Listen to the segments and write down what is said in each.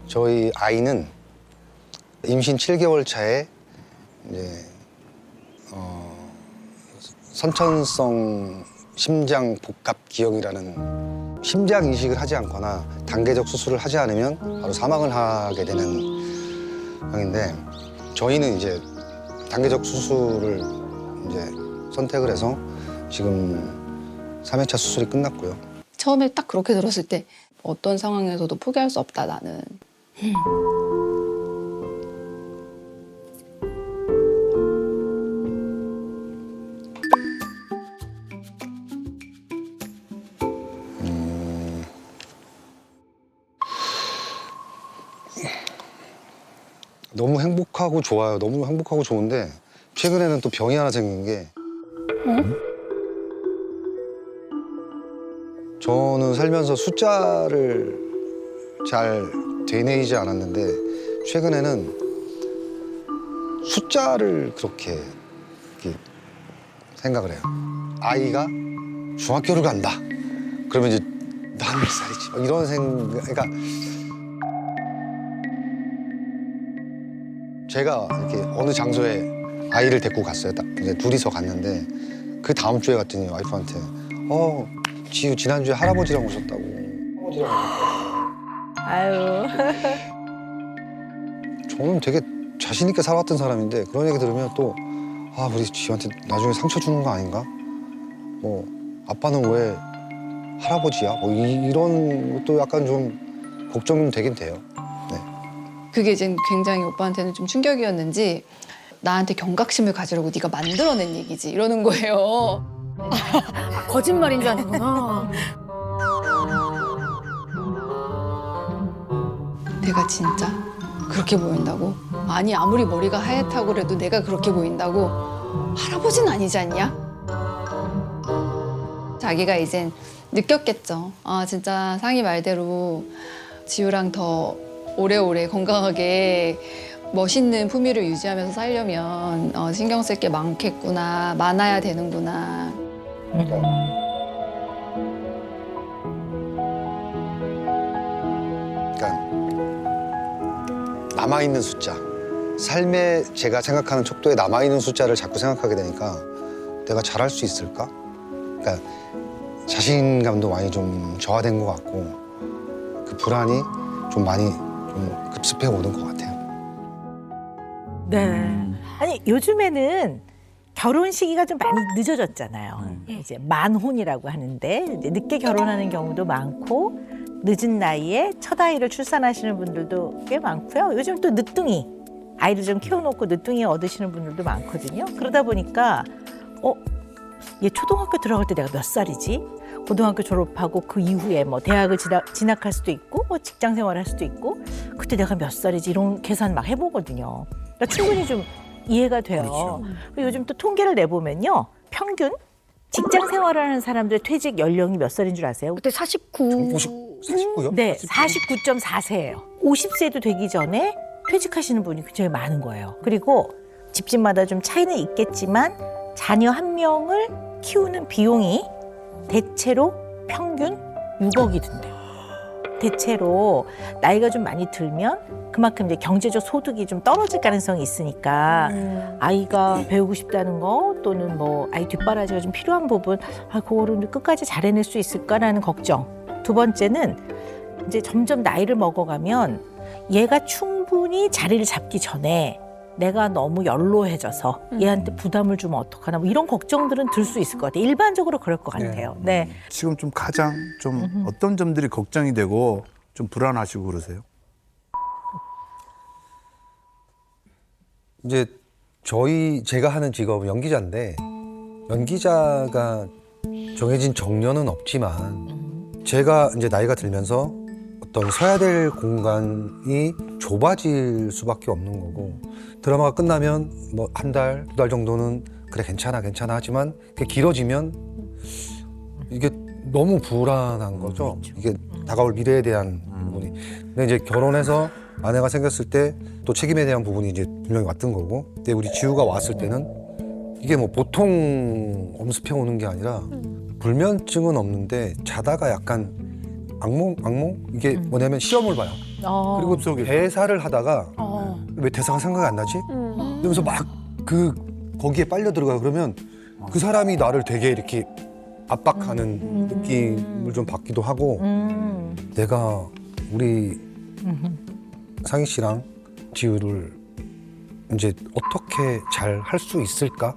저희 아이는 임신 7개월 차에 이제 선천성 심장 복합 기형이라는 심장 이식을 하지 않거나 단계적 수술을 하지 않으면 바로 사망을 하게 되는 병인데 저희는 이제 단계적 수술을 이제 선택을 해서 지금 3회차 수술이 끝났고요. 처음에 딱 그렇게 들었을 때 어떤 상황에서도 포기할 수 없다 나는. 너무 행복하고 좋아요. 너무 행복하고 좋은데 최근에는 또 병이 하나 생긴 게 저는 살면서 숫자를 잘 되뇌이지 않았는데 최근에는 숫자를 그렇게 이렇게 생각을 해요. 아이가 중학교를 간다. 그러면 이제 난 몇 살이지? 막 이런 생각. 그러니까 제가 이렇게 어느 장소에 아이를 데리고 갔어요. 딱 이제 둘이서 갔는데 그 다음 주에 갔더니 와이프한테 지우 지난주에 할아버지랑 오셨다고. 아유. 저는 되게 자신 있게 살아왔던 사람인데 그런 얘기 들으면 또 우리 지우한테 나중에 상처 주는 거 아닌가? 뭐 아빠는 왜 할아버지야? 뭐 이런 것도 약간 좀 걱정은 되긴 돼요. 네. 그게 이제 굉장히 오빠한테는 좀 충격이었는지 나한테 경각심을 가지려고 네가 만들어낸 얘기지 이러는 거예요. 거짓말인 줄 아는구나. 내가 진짜 그렇게 보인다고? 아니 아무리 머리가 하얗다고 그래도 내가 그렇게 보인다고? 할아버지는 아니지 않냐? 자기가 이젠 느꼈겠죠. 진짜 상희 말대로 지우랑 더 오래오래 건강하게 멋있는 품위를 유지하면서 살려면 신경 쓸 게 많겠구나, 많아야 되는구나. 그러니까 남아있는 숫자. 삶에 제가 생각하는 척도에 남아있는 숫자를 자꾸 생각하게 되니까 내가 잘할 수 있을까? 그러니까 자신감도 많이 좀 저하된 것 같고 그 불안이 좀 많이 좀 급습해 오는 것 같아요. 네. 아니 요즘에는 결혼 시기가 좀 많이 늦어졌잖아요. 이제 만혼이라고 하는데 이제 늦게 결혼하는 경우도 많고 늦은 나이에 첫 아이를 출산하시는 분들도 꽤 많고요. 요즘 또 늦둥이 아이를 좀 키워놓고 늦둥이 얻으시는 분들도 많거든요. 그러다 보니까 얘 초등학교 들어갈 때 내가 몇 살이지? 고등학교 졸업하고 그 이후에 뭐 대학을 진학할 수도 있고 뭐 직장 생활할 수도 있고 그때 내가 몇 살이지 이런 계산 막 해보거든요. 그러니까 충분히 좀 이해가 돼요. 그렇죠. 그리고 요즘 또 통계를 내보면요. 평균 직장 생활을 하는 사람들의 퇴직 연령이 몇 살인 줄 아세요? 그때 49. 49요? 네, 49.4세예요. 50세도 되기 전에 퇴직하시는 분이 굉장히 많은 거예요. 그리고 집집마다 좀 차이는 있겠지만 자녀 한 명을 키우는 비용이 대체로 평균 6억이 든대요. 대체로 나이가 좀 많이 들면 그만큼 이제 경제적 소득이 좀 떨어질 가능성이 있으니까 아이가 배우고 싶다는 거 또는 뭐 아이 뒷바라지가 좀 필요한 부분 그거를 끝까지 잘 해낼 수 있을까라는 걱정. 두 번째는 이제 점점 나이를 먹어가면 얘가 충분히 자리를 잡기 전에 내가 너무 연로해져서 얘한테 부담을 주면 어떡하나 뭐 이런 걱정들은 들 수 있을 것 같아요. 일반적으로 그럴 것 같아요. 네. 지금 좀 가장 좀 어떤 점들이 걱정이 되고 좀 불안하시고 그러세요? 이제 제가 하는 직업은 연기자인데 연기자가 정해진 정년은 없지만 제가 이제 나이가 들면서 어떤 서야 될 공간이 좁아질 수밖에 없는 거고 드라마가 끝나면 뭐 한 달, 두 달 정도는 그래 괜찮아 하지만 그게 길어지면 이게 너무 불안한 거죠. 이게 다가올 미래에 대한 부분이. 근데 이제 결혼해서 아내가 생겼을 때 또 책임에 대한 부분이 이제 분명히 왔던 거고 근데 우리 지우가 왔을 때는 이게 뭐 보통 엄습해 오는 게 아니라 불면증은 없는데 자다가 약간 악몽? 이게 뭐냐면 시험을 봐요. 그리고 속에서. 대사를 하다가 왜 대사가 생각이 안 나지? 이러면서 막 거기에 빨려 들어가요. 그러면 그 사람이 나를 되게 이렇게 압박하는 느낌을 좀 받기도 하고 내가 우리 상희 씨랑 지우를 이제 어떻게 잘 할 수 있을까?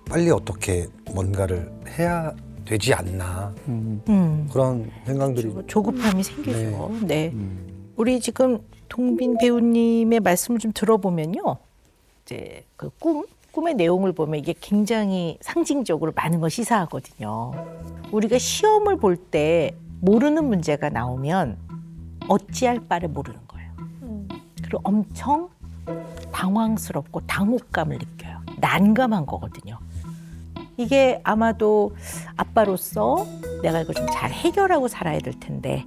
빨리 어떻게 뭔가를 해야 되지 않나 그런 생각들이 조급함이 생기죠. 네. 우리 지금 동빈 배우님의 말씀을 좀 들어보면요. 이제 그 꿈의 내용을 보면 이게 굉장히 상징적으로 많은 걸 시사하거든요. 우리가 시험을 볼 때 모르는 문제가 나오면 어찌할 바를 모르는 거예요. 그리고 엄청 당황스럽고 당혹감을 느껴요. 난감한 거거든요. 이게 아마도 아빠로서 내가 이걸 좀 잘 해결하고 살아야 될 텐데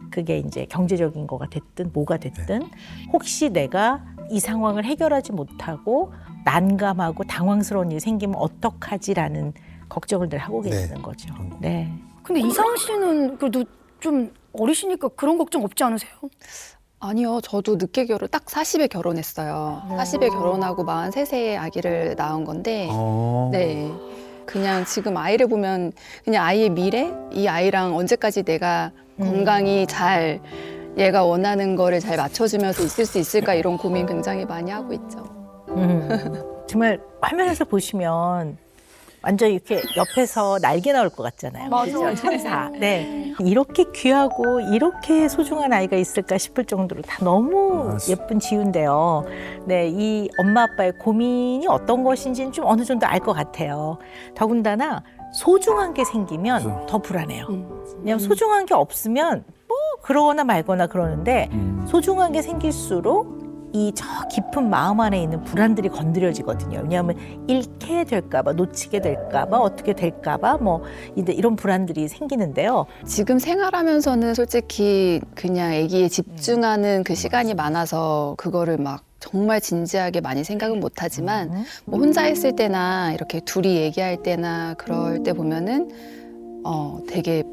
그게 이제 경제적인 거가 됐든 뭐가 됐든 혹시 내가 이 상황을 해결하지 못하고 난감하고 당황스러운 일이 생기면 어떡하지라는 걱정을 늘 하고 계시는 거죠. 네. 근데 이상은 씨는 그래도 좀 어리시니까 그런 걱정 없지 않으세요? 아니요, 저도 늦게 딱 40에 결혼했어요. 40에 결혼하고 43세에 아기를 낳은 건데, 네. 그냥 지금 아이를 보면 그냥 아이의 미래? 이 아이랑 언제까지 내가 건강히 잘 얘가 원하는 거를 잘 맞춰주면서 있을 수 있을까 이런 고민 굉장히 많이 하고 있죠. 정말 화면에서 보시면 완전 이렇게 옆에서 날개 나올 것 같잖아요. 맞아요. 그렇죠? 천사. 네. 이렇게 귀하고 이렇게 소중한 아이가 있을까 싶을 정도로 다 너무 예쁜 지우인데요. 네, 이 엄마 아빠의 고민이 어떤 것인지는 좀 어느 정도 알 것 같아요. 더군다나 소중한 게 생기면 더 불안해요. 왜냐하면 소중한 게 없으면 뭐 그러거나 말거나 그러는데 소중한 게 생길수록 이 저 깊은 마음 안에 있는 불안들이 건드려지거든요. 왜냐하면 잃게 될까봐, 놓치게 될까봐, 어떻게 될까봐 뭐 이런 불안들이 생기는데요. 지금 생활하면서는 솔직히 그냥 아기에 집중하는 그 시간이 많아서 그거를 막 정말 진지하게 많이 생각은 못 하지만 뭐 혼자 있을 때나 이렇게 둘이 얘기할 때나 그럴 때 보면은 되게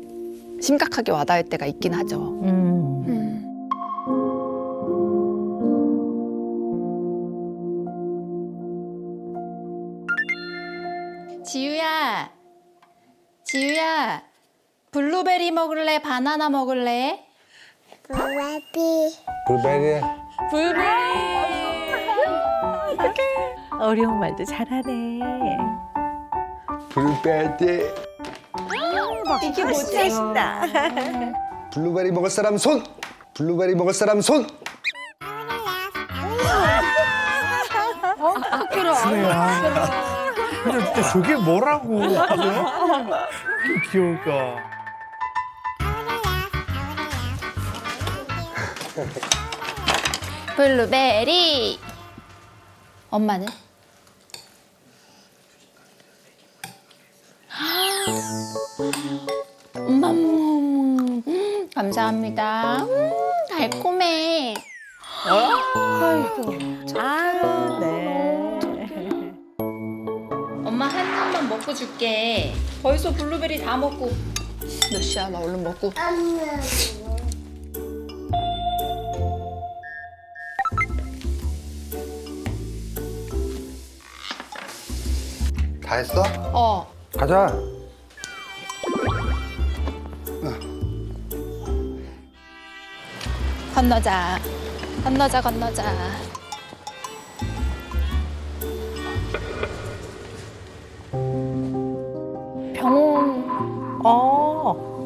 심각하게 와닿을 때가 있긴 하죠. 지우야, 지우야, 블루베리 먹을래? 바나나 먹을래? 블루베리 어려운 말도 잘하네. 블루베리 이게 뭐지? 맛있다. 블루베리 먹을 사람 손! 블루베리 먹을 사람 손! 근데 진짜 저게 뭐라고 하죠? 귀여울까. 블루베리. 엄마는? 엄마, 감사합니다. 달콤해. 아이고. 아, 네. 엄마 한 입만 먹고 줄게. 벌써 블루베리 다 먹고. 몇 시야? 나 얼른 먹고. 다 했어? 어. 가자. 건너자. 건너자, 건너자.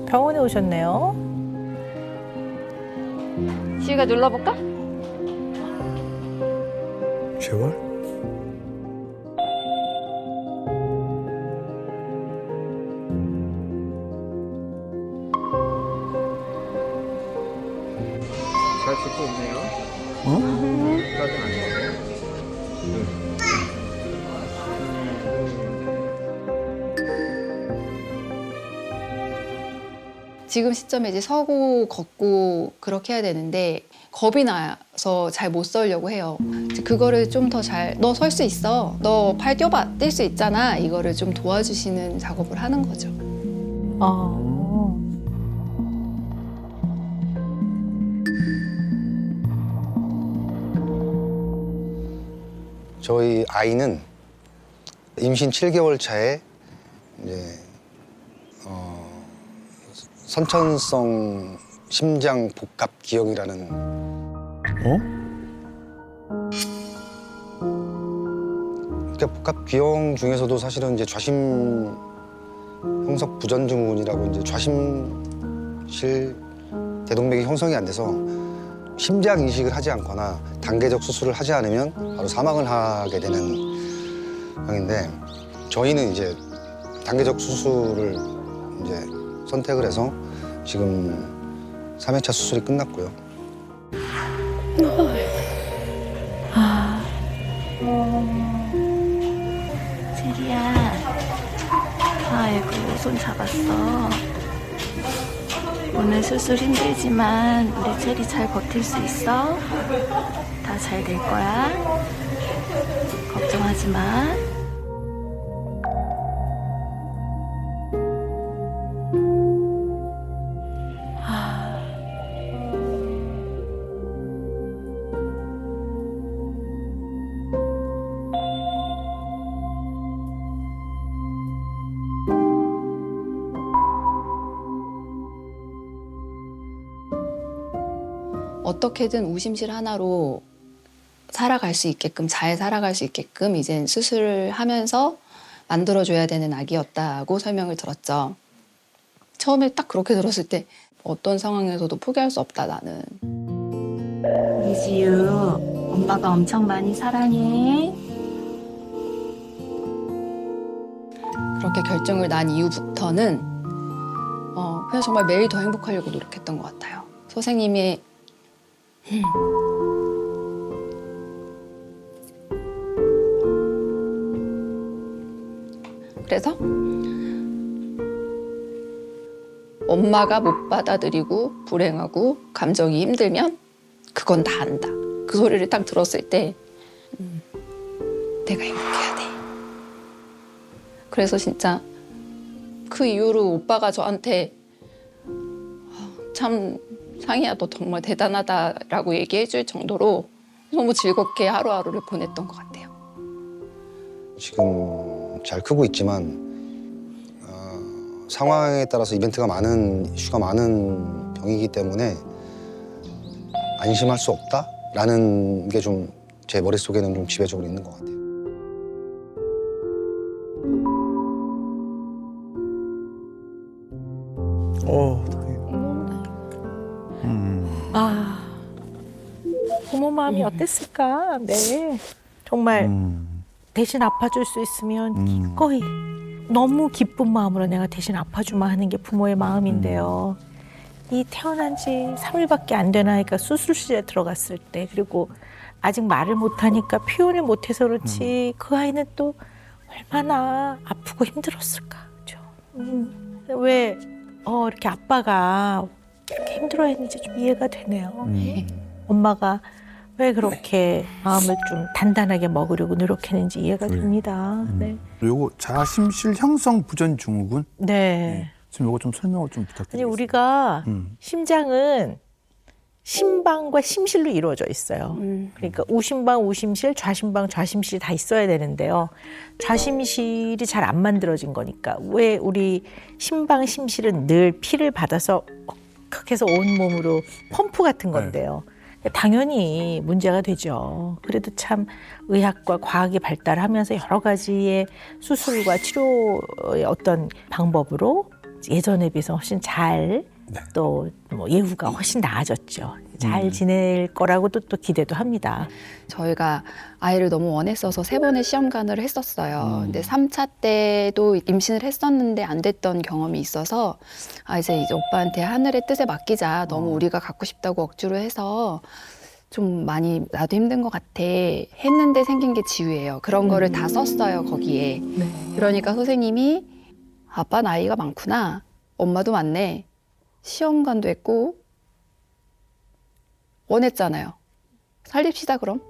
병원에 오셨네요. 지우가 눌러볼까? 재월? 잘 듣고 있네요. 까지는 아니고. 지금 시점에 이제 서고 걷고 그렇게 해야 되는데 겁이 나서 잘 못 서려고 해요. 이제 그거를 좀 더 잘, 너 설 수 있어. 너 팔 뛰어봐. 뛸 수 있잖아. 이거를 좀 도와주시는 작업을 하는 거죠. 저희 아이는 임신 7개월 차에 이제 선천성 심장 복합 기형이라는 그러니까 복합 기형 중에서도 사실은 이제 좌심 형석 부전 증후군이라고 이제 좌심실 대동맥이 형성이 안 돼서 심장 이식을 하지 않거나 단계적 수술을 하지 않으면 바로 사망을 하게 되는 병인데 저희는 이제 단계적 수술을 이제 선택을 해서 지금 3회차 수술이 끝났고요. 세리야, 아이고 손 잡았어. 오늘 수술 힘들지만 우리 체리 잘 버틸 수 있어? 다 잘 될 거야. 걱정하지 마. 어떻게든 우심실 하나로 살아갈 수 있게끔, 잘 살아갈 수 있게끔 이젠 수술을 하면서 만들어줘야 되는 아기였다고 설명을 들었죠. 처음에 딱 그렇게 들었을 때 어떤 상황에서도 포기할 수 없다, 나는. 우리 지유, 엄마가 엄청 많이 사랑해. 그렇게 결정을 난 이후부터는 그냥 정말 매일 더 행복하려고 노력했던 것 같아요. 선생님이 그래서 엄마가 못 받아들이고 불행하고 감정이 힘들면 그건 다 안다. 그 소리를 딱 들었을 때 내가 행복해야 돼. 그래서 진짜 그 이후로 오빠가 저한테 참 상희야 너 정말 대단하다라고 얘기해 줄 정도로 너무 즐겁게 하루하루를 보냈던 것 같아요. 지금 잘 크고 있지만 상황에 따라서 이벤트가 많은, 이슈가 많은 병이기 때문에 안심할 수 없다라는 게 좀 제 머릿속에는 좀 지배적으로 있는 것 같아요. 아, 부모 마음이 어땠을까? 네. 정말 대신 아파줄 수 있으면 기꺼이 너무 기쁜 마음으로 내가 대신 아파주마 하는 게 부모의 마음인데요. 이 태어난 지 3일밖에 안 된 아이가 수술실에 들어갔을 때, 그리고 아직 말을 못하니까 표현을 못해서 그렇지 그 아이는 또 얼마나 아프고 힘들었을까. 그죠? 왜 이렇게 아빠가 이렇게 힘들어했는지 좀 이해가 되네요. 엄마가 왜 그렇게 마음을 좀 단단하게 먹으려고 노력했는지 이해가 됩니다. 네. 요거 자심실 형성 부전 증후군. 네. 지금 요거 좀 설명을 좀 아니 부탁드리겠습니다. 우리가 심장은 심방과 심실로 이루어져 있어요. 그러니까 우심방, 우심실, 좌심방, 좌심실 다 있어야 되는데요. 좌심실이 잘 안 만들어진 거니까 왜 우리 심방, 심실은 늘 피를 받아서 헉해서 온몸으로 펌프 같은 건데요. 당연히 문제가 되죠. 그래도 참 의학과 과학이 발달하면서 여러 가지의 수술과 치료의 어떤 방법으로 예전에 비해서 훨씬 잘 또 뭐 예후가 훨씬 나아졌죠. 잘 지낼 거라고도 또 기대도 합니다. 저희가 아이를 너무 원했어서 3번의 시험관을 했었어요. 근데 3차 때도 임신을 했었는데 안 됐던 경험이 있어서 이제 오빠한테 하늘의 뜻에 맡기자. 너무 우리가 갖고 싶다고 억지로 해서 좀 많이 나도 힘든 것 같아 했는데 생긴 게 지유예요. 그런 거를 다 썼어요, 거기에. 그러니까 선생님이 아빠 나이가 많구나. 엄마도 많네. 시험관도 했고 원했잖아요. 살립시다 그럼.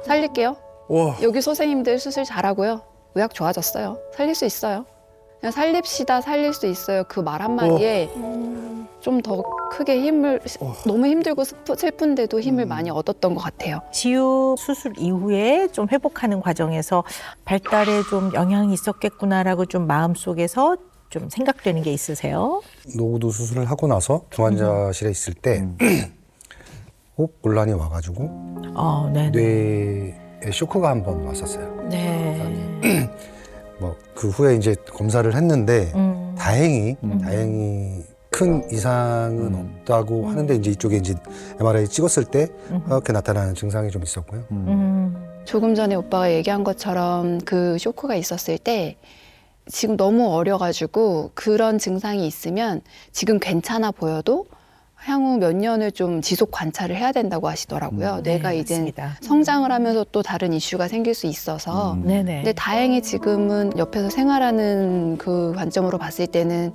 살릴게요. 와. 여기 선생님들 수술 잘하고요. 의학 좋아졌어요. 살릴 수 있어요. 그냥 살립시다, 살릴 수 있어요. 그 말 한마디에 좀 더 크게 너무 힘들고 슬픈데도 힘을 많이 얻었던 것 같아요. 지우 수술 이후에 좀 회복하는 과정에서 발달에 좀 영향이 있었겠구나라고 좀 마음속에서 좀 생각되는 게 있으세요? 노후도 수술을 하고 나서 중환자실에 있을 때 호흡곤란이 와가지고 네. 뇌에 쇼크가 한 번 왔었어요. 네. 뭐 그 후에 이제 검사를 했는데 다행히 큰 이상은 없다고 하는데 이제 이쪽에 이제 MRI 찍었을 때 그렇게 나타나는 증상이 좀 있었고요. 조금 전에 오빠가 얘기한 것처럼 그 쇼크가 있었을 때 지금 너무 어려가지고 그런 증상이 있으면 지금 괜찮아 보여도 향후 몇 년을 좀 지속 관찰을 해야 된다고 하시더라고요. 뇌가 이제 맞습니다. 성장을 하면서 또 다른 이슈가 생길 수 있어서. 네네. 근데 다행히 지금은 옆에서 생활하는 그 관점으로 봤을 때는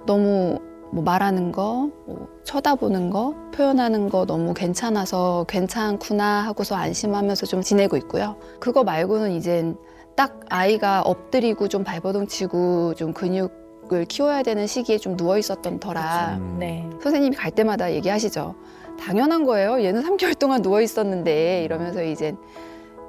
너무 뭐 말하는 거, 뭐 쳐다보는 거, 표현하는 거 너무 괜찮아서 괜찮구나 하고서 안심하면서 좀 지내고 있고요. 그거 말고는 이젠 딱 아이가 엎드리고 좀 발버둥 치고 좀 근육을 키워야 되는 시기에 좀 누워 있었던 터라 네. 선생님이 갈 때마다 얘기하시죠. 당연한 거예요. 얘는 3개월 동안 누워 있었는데 이러면서 이제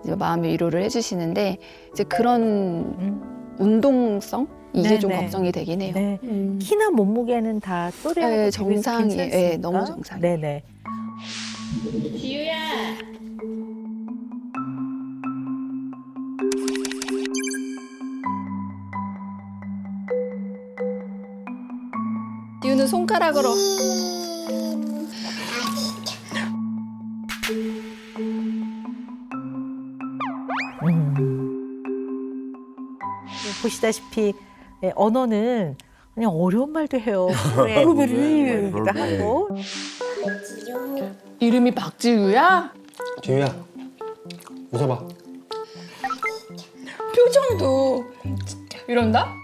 마음의 위로를 해주시는데 이제 그런 운동성 이게 좀 네네. 걱정이 되긴 해요. 네. 키나 몸무게는 다 또래하고 네, 비교해서 정상이에요. 괜찮습니까? 네, 너무 정상이에요. 네네. 지우는 손가락으로. 보시다시피 언어는 그냥 어려운 말도 해요. 블루베리기도 하고. 이름이 박지우야? 지우야, 웃어봐. 표정도 이런다?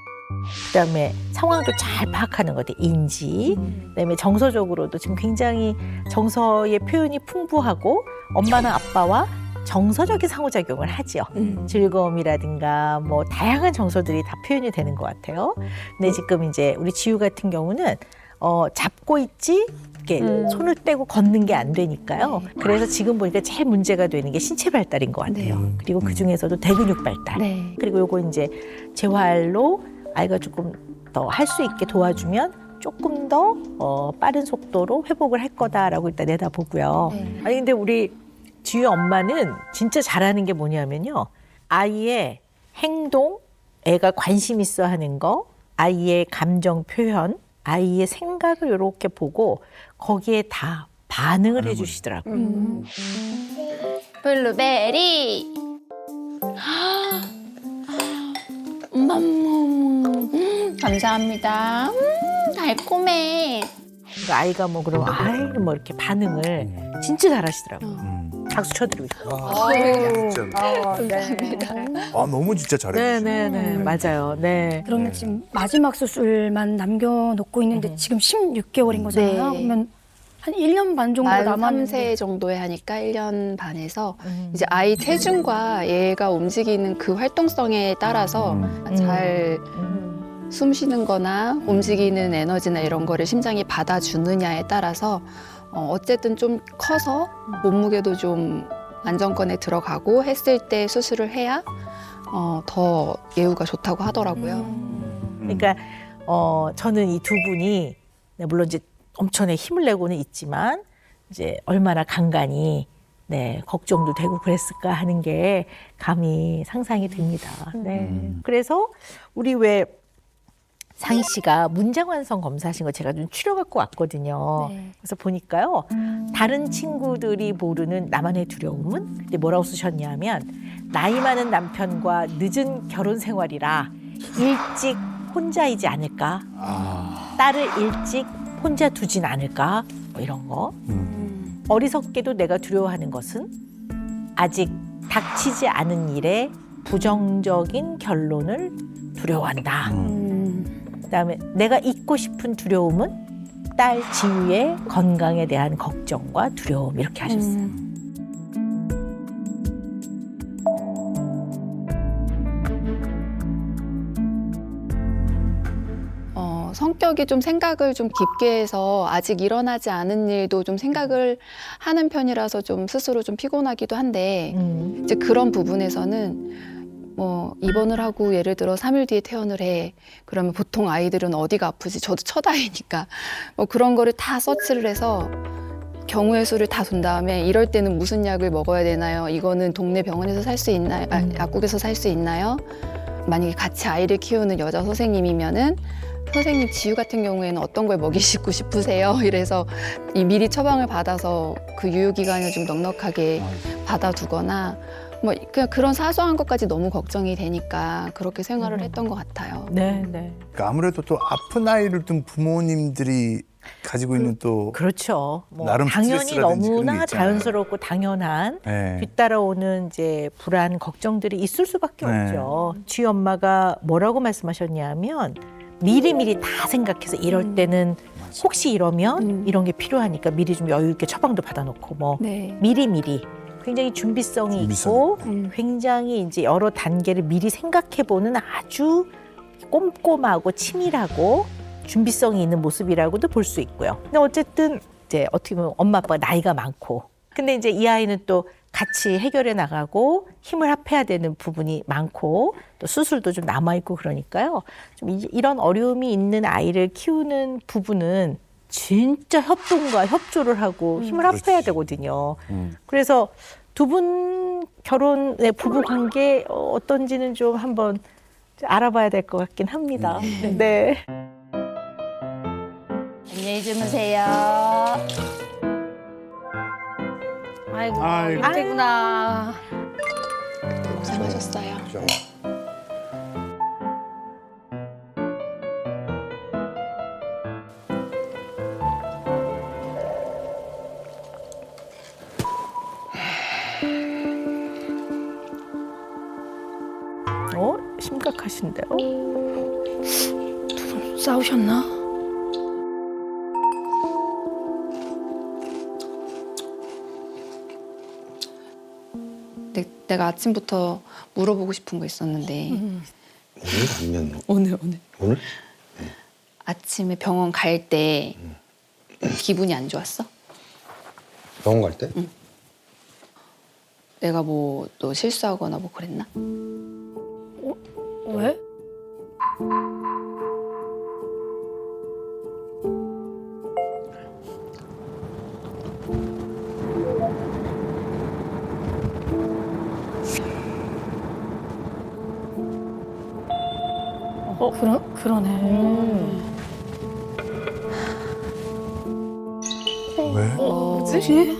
그다음에 상황도 잘 파악하는 것 같아요. 인지. 그다음에 정서적으로도 지금 굉장히 정서의 표현이 풍부하고 엄마나 아빠와 정서적인 상호작용을 하죠. 즐거움이라든가 뭐 다양한 정서들이 다 표현이 되는 것 같아요. 근데 지금 이제 우리 지우 같은 경우는 잡고 있지 이렇게 손을 떼고 걷는 게 안 되니까요. 그래서 지금 보니까 제일 문제가 되는 게 신체 발달인 것 같아요. 그리고 그 중에서도 대근육 발달. 네. 그리고 요거 이제 재활로 아이가 조금 더 할 수 있게 도와주면 조금 더 빠른 속도로 회복을 할 거다라고 일단 내다보고요. 네. 아니 근데 우리 지우 엄마는 진짜 잘하는 게 뭐냐면요. 아이의 행동, 애가 관심 있어 하는 거, 아이의 감정 표현, 아이의 생각을 이렇게 보고 거기에 다 반응을 해주시더라고요. 블루베리. 감사합니다. 달콤해. 그러니까 아이가 뭐 그러면 아이 뭐 이렇게 반응을 진짜 잘하시더라고요. 박수 쳐드리고 싶어요. 진짜. 너무 진짜 잘해. 네네네 맞아요. 네. 그러면 지금 마지막 수술만 남겨놓고 있는데 지금 16개월인 거잖아요. 네. 그러면 한 1년 반 정도 만 남았는데 3세 정도에 하니까 1년 반에서 이제 아이 체중과 얘가 움직이는 그 활동성에 따라서 잘 숨 쉬는 거나 움직이는 에너지나 이런 거를 심장이 받아주느냐에 따라서 어쨌든 좀 커서 몸무게도 좀 안정권에 들어가고 했을 때 수술을 해야 더 예후가 좋다고 하더라고요. 그러니까 저는 이 두 분이 물론 이제 엄청나게 힘을 내고는 있지만 이제 얼마나 간간히 네 걱정도 되고 그랬을까 하는 게 감히 상상이 됩니다. 네. 그래서 우리 왜 상희 씨가 문장 완성 검사하신 거 제가 좀 추려 갖고 왔거든요. 네. 그래서 보니까요. 다른 친구들이 모르는 나만의 두려움은 근데 뭐라고 쓰셨냐면 나이 많은 남편과 늦은 결혼 생활이라 일찍 혼자이지 않을까? 딸을 일찍 혼자 두진 않을까? 뭐 이런 거. 어리석게도 내가 두려워하는 것은 아직 닥치지 않은 일에 부정적인 결론을 두려워한다. 그다음에 내가 잊고 싶은 두려움은 딸 지우의 건강에 대한 걱정과 두려움 이렇게 하셨어요. 성격이 좀 생각을 좀 깊게 해서 아직 일어나지 않은 일도 좀 생각을 하는 편이라서 좀 스스로 좀 피곤하기도 한데 이제 그런 부분에서는 뭐 입원을 하고 예를 들어 3일 뒤에 퇴원을 해. 그러면 보통 아이들은 어디가 아프지? 저도 첫 아이니까 뭐 그런 거를 다 서치를 해서 경우의 수를 다 둔 다음에 이럴 때는 무슨 약을 먹어야 되나요? 이거는 동네 병원에서 살 수 있나요? 약국에서 살 수 있나요? 만약에 같이 아이를 키우는 여자 선생님이면은 선생님 지유 같은 경우에는 어떤 걸 먹이시고 싶으세요? 이래서 이 미리 처방을 받아서 그 유효 기간을 좀 넉넉하게 받아두거나 뭐 그냥 그런 사소한 것까지 너무 걱정이 되니까 그렇게 생활을 했던 것 같아요. 네, 네. 그러니까 아무래도 또 아픈 아이를 둔 부모님들이 가지고 있는 또 그렇죠. 뭐 나름 당연히 스트레스라든지 그런 게 너무나 있잖아요. 자연스럽고 당연한 네. 뒤따라오는 이제 불안, 걱정들이 있을 수밖에 네. 없죠. 쥐 엄마가 뭐라고 말씀하셨냐면 미리미리 다 생각해서 이럴 때는 혹시 이러면 이런 게 필요하니까 미리 좀 여유 있게 처방도 받아놓고 뭐 네. 미리미리 굉장히 준비성이 준비성. 있고 굉장히 이제 여러 단계를 미리 생각해보는 아주 꼼꼼하고 치밀하고 준비성이 있는 모습이라고도 볼 수 있고요. 근데 어쨌든 이제 어떻게 보면 엄마 아빠가 나이가 많고 근데 이제 이 아이는 또 같이 해결해 나가고 힘을 합해야 되는 부분이 많고 또 수술도 좀 남아있고 그러니까요. 좀 이런 어려움이 있는 아이를 키우는 부분은 진짜 협동과 협조를 하고 힘을 합해야 되거든요. 그래서 두 분 결혼의 부부 관계 어떤지는 좀 한번 알아봐야 될 것 같긴 합니다. 네. 안녕히 주무세요. 아이고, 아이고. 이렇게구나. 고생하셨어요. 심각하신데요? 싸우셨나? 내가 아침부터 물어보고 싶은 거 있었는데 오늘 아니면 오늘 오늘? 아침에 병원 갈 때 기분이 안 좋았어? 병원 갈 때? 내가 뭐 또 실수하거나 뭐 그랬나? 왜? 그러네. 왜? 뭐지?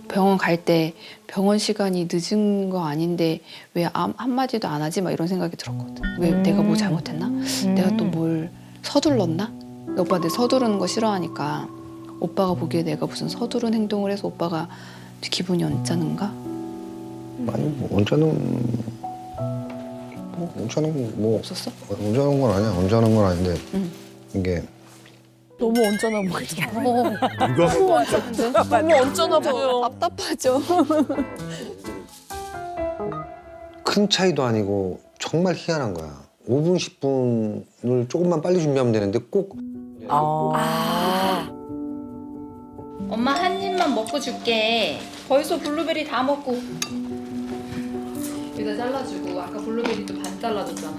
병원 갈 때 병원 시간이 늦은 거 아닌데 왜 한마디도 안 하지? 막 이런 생각이 들었거든. 왜 내가 뭐 잘못했나? 내가 또 뭘 서둘렀나? 오빠 내 서두르는 거 싫어하니까 오빠가 보기에 내가 무슨 서두른 행동을 해서 오빠가 기분이 언짢은가? 아니 뭐 언짢은 뭐 없었어? 언짢은 건 아니야. 언짢은 건 아닌데 이게 너무 언짢아 보이게. 누가 너무 언짢아 보여. 답답하죠. 큰 차이도 아니고 정말 희한한 거야. 5분 10분을 조금만 빨리 준비하면 되는데 꼭 엄마 한 입만 먹고 줄게. 벌써 블루베리 다 먹고. 여기다 잘라주고 아까 블루베리도 반 잘라줬잖아.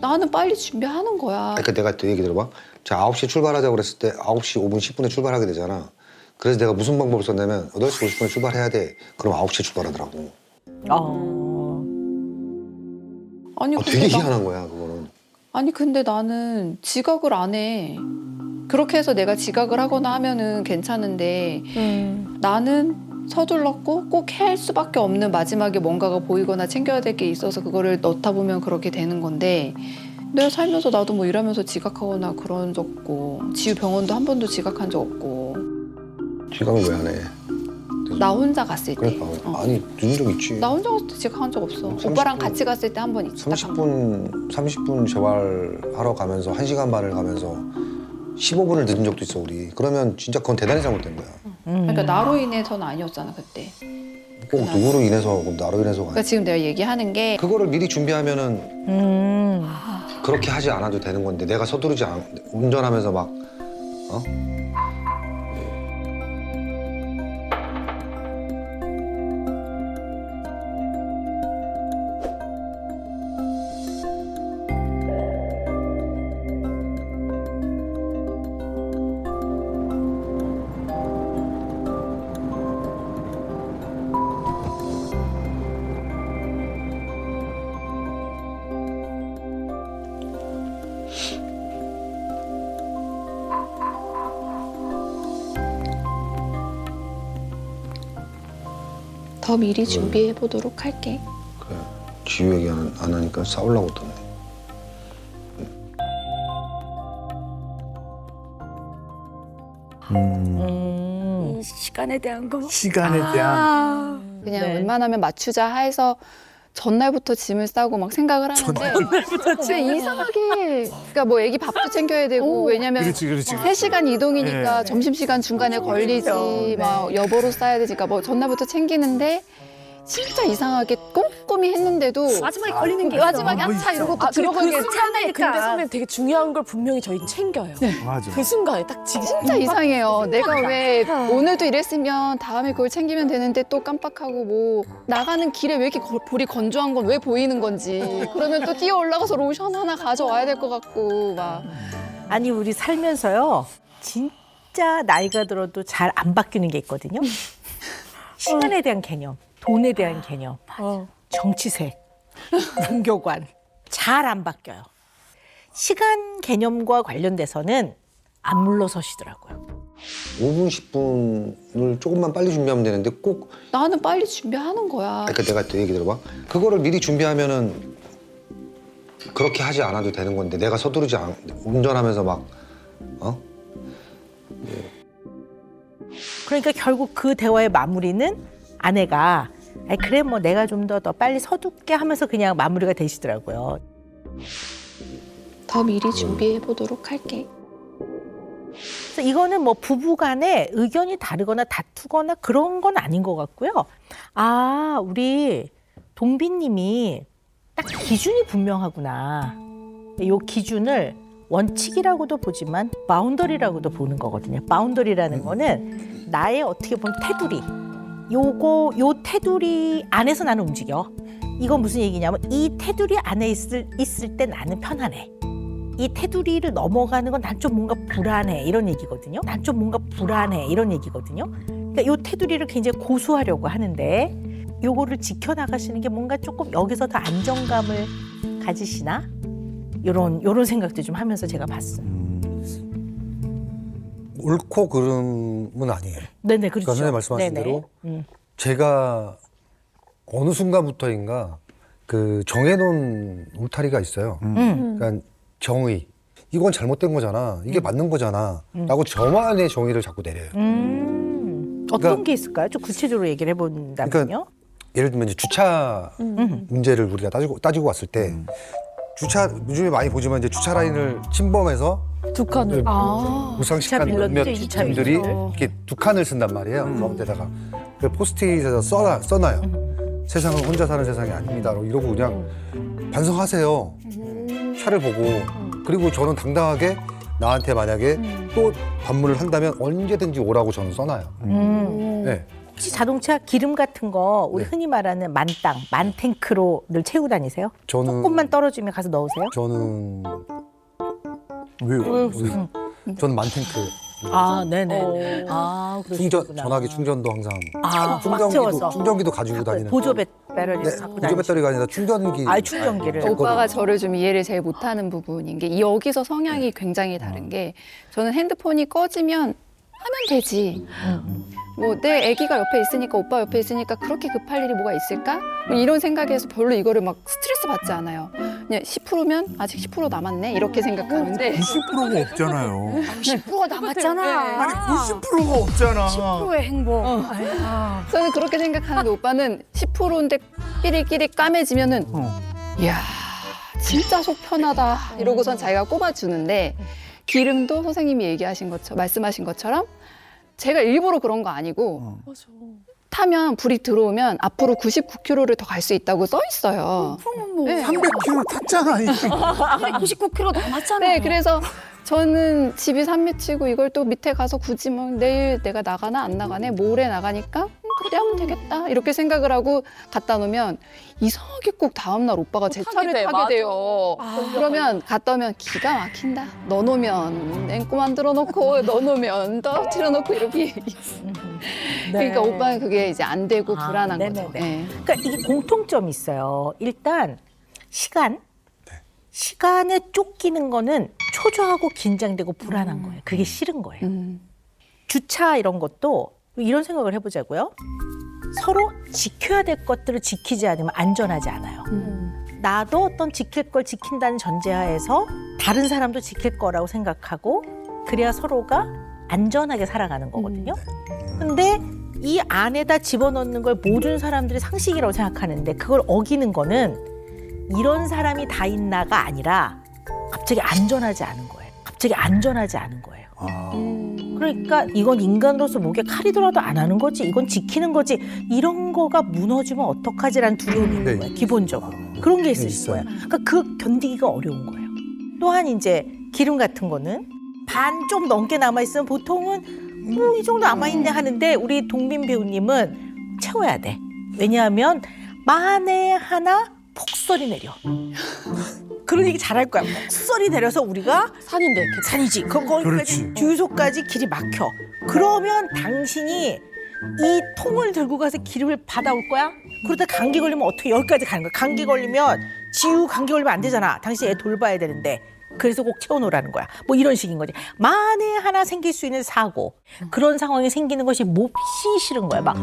나는 빨리 준비하는 거야. 그러니까 내가 또 얘기 들어봐. 자 9시에 출발하자고 그랬을 때 9시 5분 10분에 출발하게 되잖아. 그래서 내가 무슨 방법을 썼냐면 8시 50분에 출발해야 돼. 그럼 9시에 출발하더라고. 아니 근데 되게 희한한 거야 그거는. 아니 근데 나는 지각을 안 해. 그렇게 해서 내가 지각을 하거나 하면은 괜찮은데 나는 서둘렀고 꼭 해야 할 수밖에 없는 마지막에 뭔가가 보이거나 챙겨야 될 게 있어서 그거를 넣다 보면 그렇게 되는 건데 내가 살면서 나도 뭐 일하면서 지각하거나 그런 적 없고 지우 병원도 한 번도 지각한 적 없고 지각을 왜 안 해? 나 혼자 갔을 때 그러니까 아니 늦은 적 있지. 나 혼자 갔을 때 지각한 적 없어. 30분. 오빠랑 같이 갔을 때 한 번 있지. 딱 한 번. 30분 재활하러 가면서 1시간 반을 가면서 15분을 늦은 적도 있어 우리. 그러면 진짜 그건 대단히 잘못된 거야. 그러니까 나로 인해서는 아니었잖아 그때. 꼭 누구로 인해서 나로 인해서가 그러니까 지금 내가 얘기하는 게 그거를 미리 준비하면은 그렇게 하지 않아도 되는 건데 내가 서두르지 운전하면서 막 더 미리 준비해 보도록 할게. 그래 지유 얘기 안 하니까 싸우려고 했더니 이 시간에 대한 거. 시간에 대한 그냥 네. 웬만하면 맞추자 해서 전날부터 짐을 싸고 막 생각을 하는데 근데 이상하게 그러니까 뭐 애기 밥도 챙겨야 되고 왜냐면 그렇지. 3시간 이동이니까 네. 점심시간 중간에 걸리지 막 여보로 싸야 되니까 뭐 전날부터 챙기는데 진짜 이상하게 꼼꼼히 했는데도 마지막에 걸리는 게 있어. 마지막에 아차 이러고 또 들어가게 근데 선배님 되게 중요한 걸 분명히 저희 챙겨요. 맞아. 그 순간에 딱 지금 진짜 이상해요. 내가 왜 오늘도 이랬으면 다음에 그걸 챙기면 되는데 또 깜빡하고 뭐 나가는 길에 왜 이렇게 볼이 건조한 건 왜 보이는 건지 그러면 또 뛰어 올라가서 로션 하나 가져와야 될 것 같고 막 아니 우리 살면서요 진짜 나이가 들어도 잘 안 바뀌는 게 있거든요. 시간에 대한 개념, 돈에 대한 개념, 정치색, 종교관 잘 안 바뀌어요. 시간 개념과 관련돼서는 안 물러서시더라고요. 5분 10분을 조금만 빨리 준비하면 되는데 꼭 나는 빨리 준비하는 거야. 그러니까 내가 또 얘기 들어봐. 그거를 미리 준비하면은 그렇게 하지 않아도 되는 건데 내가 서두르지 운전하면서 막 그러니까 결국 그 대화의 마무리는 아내가 아이 그래 뭐 내가 좀 더 빨리 서둘게 하면서 그냥 마무리가 되시더라고요. 더 미리 준비해 보도록 할게. 그래서 이거는 뭐 부부간에 의견이 다르거나 다투거나 그런 건 아닌 것 같고요. 아 우리 동빈님이 딱 기준이 분명하구나. 이 기준을 원칙이라고도 보지만 바운더리라고도 보는 거거든요. 바운더리라는 거는 나의 어떻게 보면 테두리. 요 테두리 안에서 나는 움직여. 이건 무슨 얘기냐면 이 테두리 안에 있을 때 나는 편안해. 이 테두리를 넘어가는 건 난 좀 뭔가 불안해 이런 얘기거든요. 난 좀 뭔가 불안해 이런 얘기거든요. 그러니까 요 테두리를 굉장히 고수하려고 하는데 요거를 지켜나가시는 게 뭔가 조금 여기서 더 안정감을 가지시나? 요런 생각도 좀 하면서 제가 봤어요. 옳고 그름은 아니에요. 네네 그렇죠. 그러니까 선생님 말씀하신 네네. 대로 제가 어느 순간부터인가 그 정해놓은 울타리가 있어요. 그러니까 정의. 이건 잘못된 거잖아. 이게 맞는 거잖아. 라고 저만의 정의를 자꾸 내려요. 어떤 그러니까- 게 있을까요? 좀 구체적으로 얘기를 해본다면요. 그러니까 예를 들면 이제 주차 문제를 우리가 따지고 왔을 때 주차 요즘에 많이 보지만 이제 주차 라인을 침범해서 두 칸을. 무상식한 주차 빌런, 몇몇 주차 분들이 빌런. 이렇게 두 칸을 쓴단 말이에요. 가운데다가 그 포스트잇에서 써놔요. 세상은 혼자 사는 세상이 아닙니다. 이러고 그냥 반성하세요. 차를 보고 그리고 저는 당당하게 나한테 만약에 또 반문을 한다면 언제든지 오라고 저는 써놔요. 네. 혹시 자동차 기름 같은 거 우리 네. 흔히 말하는 만땅, 만탱크로 늘 채우고 다니세요? 저는 조금만 떨어지면 가서 넣으세요? 저는 왜요? 저는 만탱크 아, 네네. 아, 충전 전화기 충전도 항상 아, 막 채워서. 충전기도 가지고 다니는. 보조 배터리 네, 갖고 보조 다니시고. 배터리가 아니라 충전기. 아, 충전기를. 오빠가 저를 좀 이해를 제일 못하는 부분인 게 여기서 성향이 굉장히 다른 게 저는 핸드폰이 꺼지면 하면 되지. 뭐 내 아기가 옆에 있으니까 오빠 옆에 있으니까 그렇게 급할 일이 뭐가 있을까? 뭐 이런 생각에서 별로 이거를 막 스트레스 받지 않아요. 그냥 10%면 아직 10% 남았네 이렇게 생각하는데 90%가 없잖아요. 10%가 남았잖아. 아니 90%가 없잖아. 10%의 행복. 저는 그렇게 생각하는데 오빠는 10%인데 끼리끼리 까매지면은 이야 진짜 속 편하다 이러고선 자기가 꼽아주는데 기름도 선생님이 얘기하신 것처럼 말씀하신 것처럼 제가 일부러 그런 거 아니고 맞아. 타면 불이 들어오면 앞으로 99km를 더 갈 수 있다고 써 있어요. 네. 300km 탔잖아. 99km 남았잖아요. 네, 그래서 저는 집이 산미치고 이걸 또 밑에 가서 굳이 뭐 내일 내가 나가나 안 나가네 모레 나가니까 그때 하면 되겠다 이렇게 생각을 하고 갖다 놓으면 이상하게 꼭 다음날 오빠가 제 차를 돼, 타게 맞아. 돼요. 그러면 갔다 오면 기가 막힌다. 넣어놓으면 냉고 만들어 놓고 넣어놓으면 떨어뜨려 놓고 이렇게 그러니까 오빠는 그게 이제 안 되고 아, 불안한 네네네. 거죠. 네. 그러니까 이게 공통점이 있어요. 일단 시간. 시간에 쫓기는 거는 초조하고 긴장되고 불안한 거예요. 그게 싫은 거예요. 주차 이런 것도 이런 생각을 해보자고요. 서로 지켜야 될 것들을 지키지 않으면 안전하지 않아요. 나도 어떤 지킬 걸 지킨다는 전제하에서 다른 사람도 지킬 거라고 생각하고 그래야 서로가 안전하게 살아가는 거거든요. 근데 이 안에다 집어넣는 걸 모든 사람들이 상식이라고 생각하는데 그걸 어기는 거는 이런 사람이 다 있나가 아니라 갑자기 안전하지 않은 거예요. 갑자기 안전하지 않은 거예요. 그러니까 이건 인간으로서 목에 칼이 들어도 안 하는 거지. 이건 지키는 거지. 이런 거가 무너지면 어떡하지라는 두려움이 있는 거예요. 기본적으로. 그런 게 있으실 있어요. 거예요. 그러니까 그 견디기가 어려운 거예요. 또한 이제 기름 같은 거는 반 좀 넘게 남아있으면 보통은 뭐 이 정도 남아있네 하는데 우리 동빈 배우님은 채워야 돼. 왜냐하면 만에 하나 폭설이 내려. 그런 얘기 잘할 거야. 폭설이 내려서 우리가 산인데. 산이지. 거기까지 그렇지. 주유소까지 길이 막혀. 그러면 당신이 이 통을 들고 가서 기름을 받아올 거야? 그러다 감기 걸리면 어떻게 여기까지 가는 거야? 감기 걸리면 감기 걸리면 안 되잖아. 당신 애 돌봐야 되는데. 그래서 꼭 채워놓으라는 거야. 뭐 이런 식인 거지. 만에 하나 생길 수 있는 사고. 그런 상황이 생기는 것이 몹시 싫은 거야. 막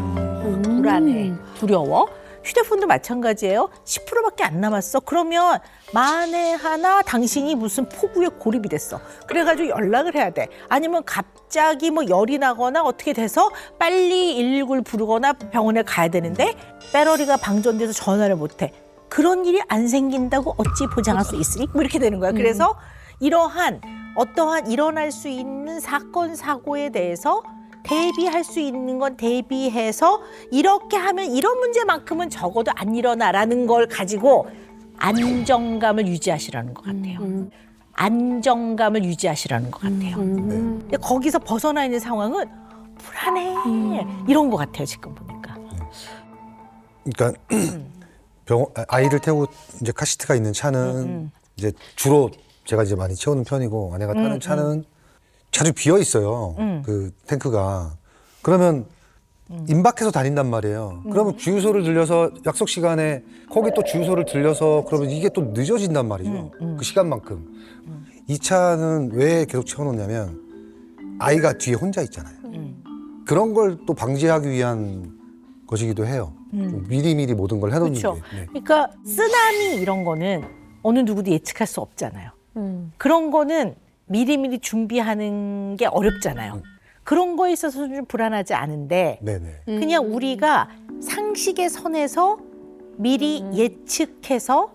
불안해, 두려워. 휴대폰도 마찬가지예요. 10%밖에 안 남았어. 그러면 만에 하나 당신이 무슨 폭우에 고립이 됐어. 그래가지고 연락을 해야 돼. 아니면 갑자기 뭐 열이 나거나 어떻게 돼서 빨리 119를 부르거나 병원에 가야 되는데 배터리가 방전돼서 전화를 못 해. 그런 일이 안 생긴다고 어찌 보장할 수 있으리? 뭐 이렇게 되는 거야. 그래서 이러한 어떠한 일어날 수 있는 사건, 사고에 대해서 대비할 수 있는 건 대비해서 이렇게 하면 이런 문제만큼은 적어도 안 일어나라는 걸 가지고 안정감을 유지하시라는 것 같아요. 안정감을 유지하시라는 것 같아요. 근데 거기서 벗어나 있는 상황은 불안해. 이런 것 같아요, 지금 보니까. 그러니까 아이를 태우고 이제 카시트가 있는 차는 이제 주로 제가 이제 많이 채우는 편이고 아내가 타는 차는 자주 비어 있어요. 그 탱크가. 그러면 임박해서 다닌단 말이에요. 그러면 주유소를 들려서 약속 시간에 거기 또 주유소를 들려서 그러면 이게 또 늦어진단 말이죠. 그 시간만큼. 이 차는 왜 계속 채워놓냐면 아이가 뒤에 혼자 있잖아요. 그런 걸 또 방지하기 위한 것이기도 해요. 좀 미리미리 모든 걸 해놓는 그렇죠. 게. 네. 그러니까 쓰나미 이런 거는 어느 누구도 예측할 수 없잖아요. 그런 거는 미리미리 준비하는 게 어렵잖아요. 그런 거에 있어서는 좀 불안하지 않은데 네네. 그냥 우리가 상식의 선에서 미리 예측해서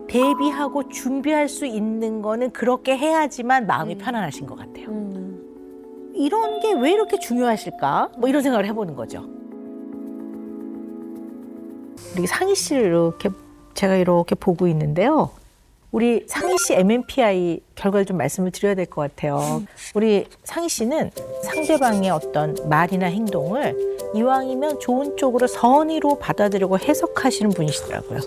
대비하고 준비할 수 있는 거는 그렇게 해야지만 마음이 편안하신 것 같아요. 이런 게 왜 이렇게 중요하실까? 뭐 이런 생각을 해보는 거죠. 우리 상희 씨를 이렇게 제가 이렇게 보고 있는데요. 우리 상희 씨 MMPI 결과를 좀 말씀을 드려야 될 것 같아요. 우리 상희 씨는 상대방의 어떤 말이나 행동을 이왕이면 좋은 쪽으로 선의로 받아들이고 해석하시는 분이시더라고요.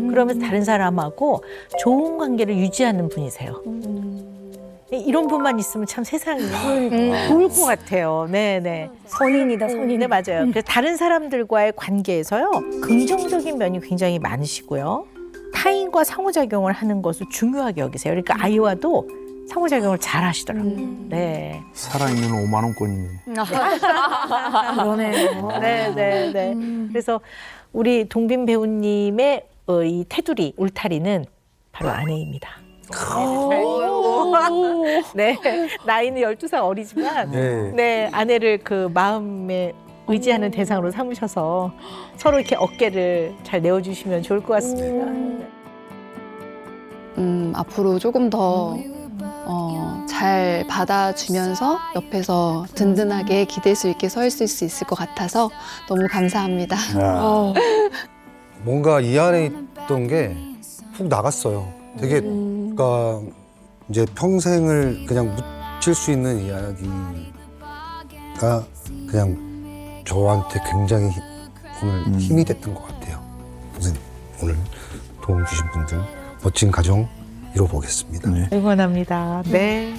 그러면서 다른 사람하고 좋은 관계를 유지하는 분이세요. 이런 분만 있으면 참 세상이 좋을 것 같아요. 네네. 선인이다, 선인. 네, 맞아요. 그래서 다른 사람들과의 관계에서요, 긍정적인 면이 굉장히 많으시고요. 타인과 상호작용을 하는 것을 중요하게 여기세요. 그러니까 아이와도 상호작용을 잘 하시더라고요. 네. 살아있는 5만 원권이네. 그러네요. 네. 그래서 우리 동빈 배우님의 이 테두리, 울타리는 바로 아내입니다. 네. 나이는 12살 어리지만, 네. 네, 아내를 그 마음에 의지하는 대상으로 삼으셔서 서로 이렇게 어깨를 잘 내어주시면 좋을 것 같습니다. 앞으로 조금 더 잘 받아주면서 옆에서 든든하게 기댈 수 있게 서 있을 수 있을 것 같아서 너무 감사합니다. 어. 뭔가 이 안에 있던 게 훅 나갔어요. 되게 그러니까 이제 평생을 그냥 묻힐 수 있는 이야기가 그냥 저한테 굉장히 오늘 힘이 됐던 것 같아요. 선생님 오늘 도움 주신 분들 멋진 가정 이뤄보겠습니다. 응원합니다. 네.